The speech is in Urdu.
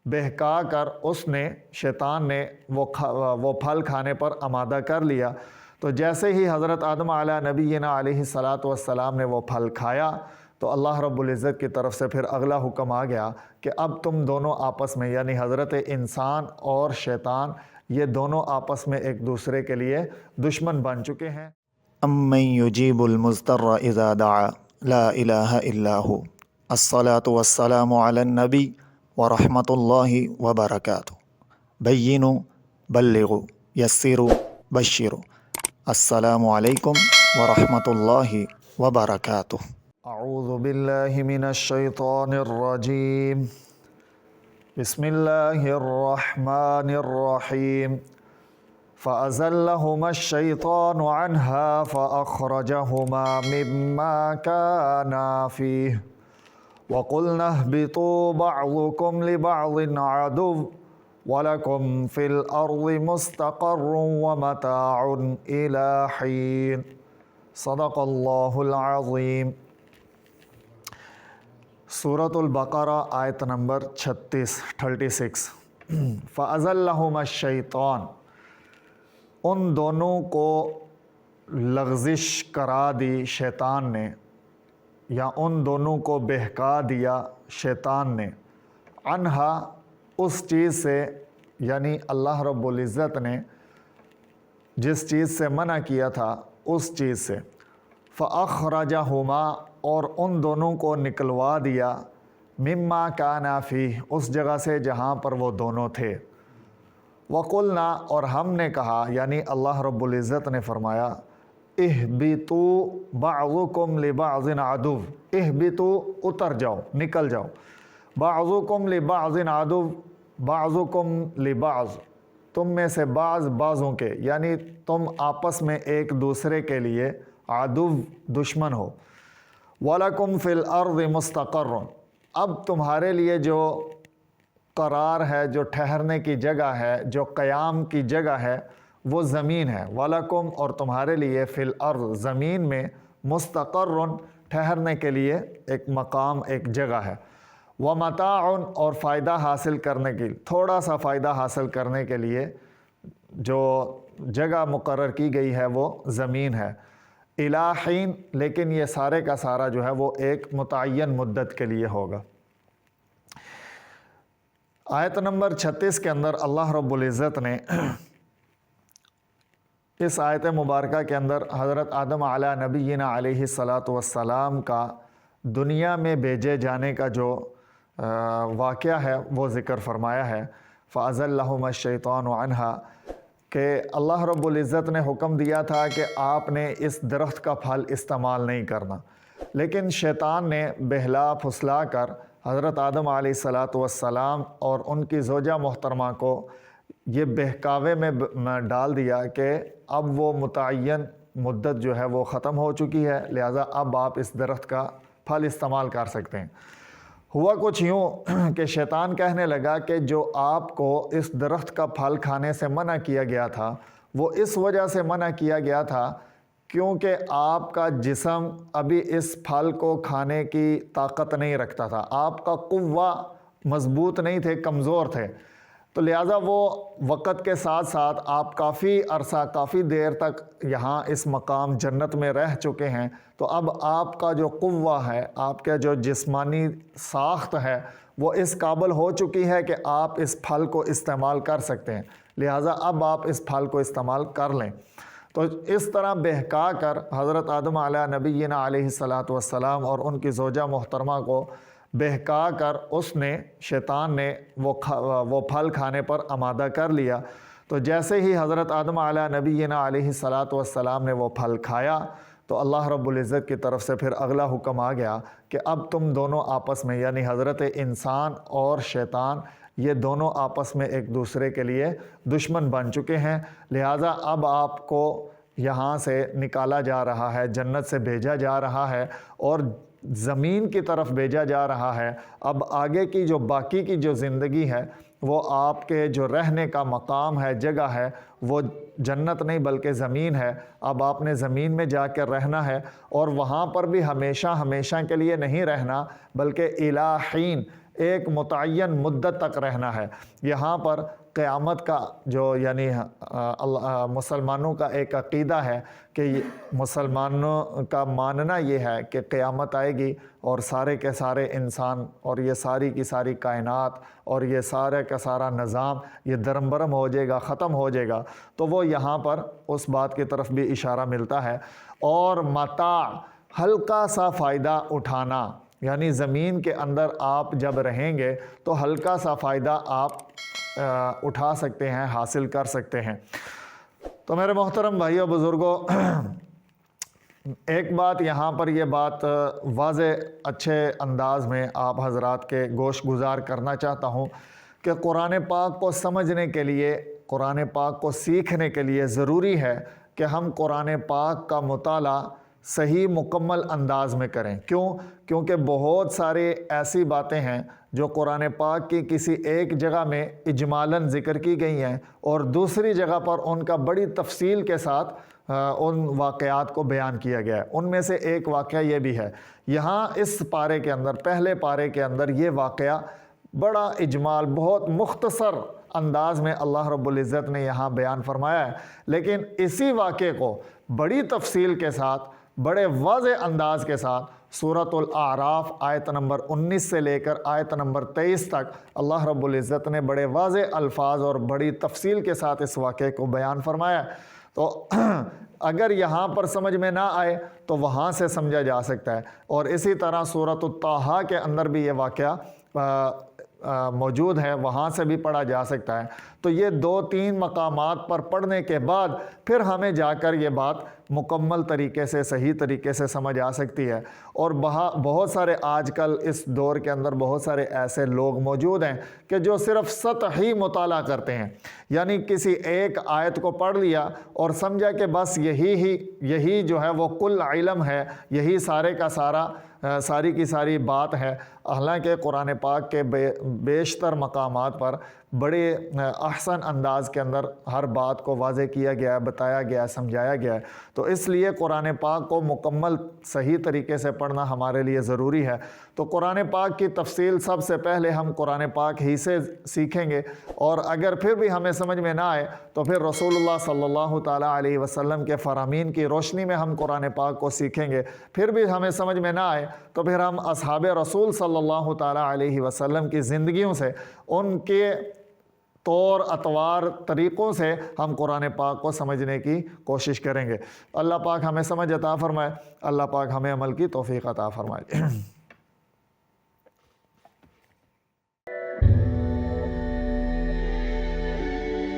بہکا کر اس نے شیطان نے وہ پھل کھانے پر آمادہ کر لیا۔ تو جیسے ہی حضرت آدم علیہ نبینا علیہ الصلاۃ والسلام نے وہ پھل کھایا تو اللہ رب العزت کی طرف سے پھر اگلا حکم آ گیا کہ اب تم دونوں آپس میں، یعنی حضرت انسان اور شیطان، یہ دونوں آپس میں ایک دوسرے کے لیے دشمن بن چکے ہیں۔ امن یجیب المضطر اذا دعا لا الہ الا ہو، الصلاۃ والسلام علی النبی ورحمۃ اللہ وبرکاتہ، بینوا بلغوا یسروا بشروا، السلام علیکم ورحمۃ اللہ وبرکاتہ۔ اعوذ باللہ من الشیطان الرجیم، بسم اللہ الرحمن الرحیم۔ فَأَزَلَّهُمَا الشَّيْطَانُ عَنْهَا فَأَخْرَجَهُمَا مِمَّا كَانَا فِيهِ وَقُلْنَا اهْبِطُوا بَعْضُكُمْ لِبَعْضٍ عَدُوٌّ وَلَكُمْ فِي الْأَرْضِ مُسْتَقَرٌّ وَمَتَاعٌ إِلَىٰ حِينٍ۔ صدق اللہ العظیم۔ سورۃ البقرہ آیت نمبر 36۔ فَأَزَلَّهُمَا الشَّيْطَانُ، ان دونوں کو لغزش کرا دی شیطان نے، یا ان دونوں کو بہکا دیا شیطان نے، عنہا، اس چیز سے، یعنی اللہ رب العزت نے جس چیز سے منع کیا تھا اس چیز سے، فَأَخْرَجَهُمَا، اور ان دونوں کو نکلوا دیا، مما کانا فیہ، اس جگہ سے جہاں پر وہ دونوں تھے، وَقُلْنَا، اور ہم نے کہا، یعنی اللہ رب العزت نے فرمایا، اِهْبِطُوا بَعْضُكُمْ لِبَعْضٍ عَدُوٌّ، اِهْبِطُوا، اتر جاؤ، نکل جاؤ، بَعْضُكُمْ لِبَعْضٍ عَدُوٌّ، بَعْضُكُمْ لِبَعْضٍ، تم میں سے بعض بعضوں کے، یعنی تم آپس میں ایک دوسرے کے لیے عدو، دشمن ہو، وَلَكُمْ فِي الْأَرْضِ مُسْتَقَرٌّ، اب تمہارے لیے جو قرار ہے، جو ٹھہرنے کی جگہ ہے، جو قیام کی جگہ ہے، وہ زمین ہے، وَلَكُمْ، اور تمہارے لیے فی الارض، زمین میں، مستقر، ٹھہرنے کے لیے ایک مقام، ایک جگہ ہے، وَمَتَاعٌ، اور فائدہ حاصل کرنے کی، تھوڑا سا فائدہ حاصل کرنے کے لیے جو جگہ مقرر کی گئی ہے وہ زمین ہے، اِلیٰ حین، لیکن یہ سارے کا سارا جو ہے وہ ایک متعین مدت کے لیے ہوگا۔ آیت نمبر 36 کے اندر اللہ رب العزت نے اس آیت مبارکہ کے اندر حضرت آدم علیہ نبینا علیہ الصلاۃ والسلام کا دنیا میں بھیجے جانے کا جو واقعہ ہے وہ ذکر فرمایا ہے۔ فَأَزَلَّهُمَا الشَّيْطَانُ عَنْهَا، کہ اللہ رب العزت نے حکم دیا تھا کہ آپ نے اس درخت کا پھل استعمال نہیں کرنا، لیکن شیطان نے بہلا پھسلا کر حضرت آدم علیہ الصلاۃ والسلام اور ان کی زوجہ محترمہ کو یہ بہکاوے میں ڈال دیا کہ اب وہ متعین مدت جو ہے وہ ختم ہو چکی ہے، لہٰذا اب آپ اس درخت کا پھل استعمال کر سکتے ہیں۔ ہوا کچھ یوں کہ شیطان کہنے لگا کہ جو آپ کو اس درخت کا پھل کھانے سے منع کیا گیا تھا وہ اس وجہ سے منع کیا گیا تھا کیونکہ آپ کا جسم ابھی اس پھل کو کھانے کی طاقت نہیں رکھتا تھا، آپ کا قوہ مضبوط نہیں تھے، کمزور تھے، تو لہٰذا وہ وقت کے ساتھ ساتھ آپ کافی عرصہ، کافی دیر تک یہاں اس مقام جنت میں رہ چکے ہیں، تو اب آپ کا جو قوہ ہے، آپ کا جو جسمانی ساخت ہے وہ اس قابل ہو چکی ہے کہ آپ اس پھل کو استعمال کر سکتے ہیں، لہٰذا اب آپ اس پھل کو استعمال کر لیں۔ تو اس طرح بہکا کر حضرت آدم علیہ نبینا علیہ الصلاۃ والسلام اور ان کی زوجہ محترمہ کو بہکا کر اس نے، شیطان نے وہ پھل کھانے پر آمادہ کر لیا۔ تو جیسے ہی حضرت آدم علیہ نبینا علیہ الصلاۃ والسلام نے وہ پھل کھایا تو اللہ رب العزت کی طرف سے پھر اگلا حکم آ گیا کہ اب تم دونوں آپس میں، یعنی حضرت انسان اور شیطان، یہ دونوں آپس میں ایک دوسرے کے لیے دشمن بن چکے ہیں، لہٰذا اب آپ کو یہاں سے نکالا جا رہا ہے، جنت سے بھیجا جا رہا ہے اور زمین کی طرف بھیجا جا رہا ہے۔ اب آگے کی جو باقی کی جو زندگی ہے وہ آپ کے جو رہنے کا مقام ہے، جگہ ہے، وہ جنت نہیں بلکہ زمین ہے۔ اب آپ نے زمین میں جا کر رہنا ہے، اور وہاں پر بھی ہمیشہ ہمیشہ کے لیے نہیں رہنا بلکہ الی حین، ایک متعین مدت تک رہنا ہے۔ یہاں پر قیامت کا جو یعنی مسلمانوں کا ایک عقیدہ ہے کہ مسلمانوں کا ماننا یہ ہے کہ قیامت آئے گی اور سارے کے سارے انسان اور یہ ساری کی ساری کائنات اور یہ سارے کا سارا نظام یہ درم برم ہو جائے گا، ختم ہو جائے گا۔ تو وہ یہاں پر اس بات کی طرف بھی اشارہ ملتا ہے۔ اور متاع، ہلکا سا فائدہ اٹھانا، یعنی زمین کے اندر آپ جب رہیں گے تو ہلکا سا فائدہ آپ اٹھا سکتے ہیں، حاصل کر سکتے ہیں۔ تو میرے محترم بھائیو بزرگوں، ایک بات یہاں پر یہ بات واضح اچھے انداز میں آپ حضرات کے گوش گزار کرنا چاہتا ہوں کہ قرآن پاک کو سمجھنے کے لیے، قرآن پاک کو سیکھنے کے لیے ضروری ہے کہ ہم قرآن پاک کا مطالعہ صحیح مکمل انداز میں کریں۔ کیونکہ بہت سارے ایسی باتیں ہیں جو قرآن پاک کی کسی ایک جگہ میں اجمالاً ذکر کی گئی ہیں اور دوسری جگہ پر ان کا بڑی تفصیل کے ساتھ ان واقعات کو بیان کیا گیا ہے۔ ان میں سے ایک واقعہ یہ بھی ہے، یہاں اس پارے کے اندر، پہلے پارے کے اندر یہ واقعہ بڑا اجمال، بہت مختصر انداز میں اللہ رب العزت نے یہاں بیان فرمایا ہے، لیکن اسی واقعے کو بڑی تفصیل کے ساتھ، بڑے واضح انداز کے ساتھ سورۃ الاعراف آیت نمبر 19 سے لے کر آیت نمبر 23 تک اللہ رب العزت نے بڑے واضح الفاظ اور بڑی تفصیل کے ساتھ اس واقعے کو بیان فرمایا۔ تو اگر یہاں پر سمجھ میں نہ آئے تو وہاں سے سمجھا جا سکتا ہے، اور اسی طرح سورۃ الطٰہٰ کے اندر بھی یہ واقعہ موجود ہے، وہاں سے بھی پڑھا جا سکتا ہے۔ تو یہ 2-3 مقامات پر پڑھنے کے بعد پھر ہمیں جا کر یہ بات مکمل طریقے سے، صحیح طریقے سے سمجھ آ سکتی ہے۔ اور بہت سارے آج کل اس دور کے اندر بہت سارے ایسے لوگ موجود ہیں کہ جو صرف سطحی مطالعہ کرتے ہیں، یعنی کسی ایک آیت کو پڑھ لیا اور سمجھا کہ بس یہی جو ہے وہ کل علم ہے، یہی سارے کا سارا، ساری کی ساری بات ہے۔ حالانکہ قرآن پاک کے بیشتر مقامات پر بڑے احسن انداز کے اندر ہر بات کو واضح کیا گیا ہے، بتایا گیا ہے، سمجھایا گیا ہے۔ تو اس لیے قرآن پاک کو مکمل صحیح طریقے سے پڑھنا ہمارے لیے ضروری ہے۔ تو قرآن پاک کی تفصیل سب سے پہلے ہم قرآن پاک ہی سے سیکھیں گے، اور اگر پھر بھی ہمیں سمجھ میں نہ آئے تو پھر رسول اللہ صلی اللہ تعالیٰ علیہ وسلم کے فرامین کی روشنی میں ہم قرآن پاک کو سیکھیں گے۔ پھر بھی ہمیں سمجھ میں نہ آئے تو پھر ہم اصحاب رسول صلی اللہ تعالیٰ علیہ وسلم کی زندگیوں سے، ان کے طور اطوار طریقوں سے ہم قرآن پاک کو سمجھنے کی کوشش کریں گے۔ اللہ پاک ہمیں سمجھ عطا فرمائے، اللہ پاک ہمیں عمل کی توفیق عطا فرمائے۔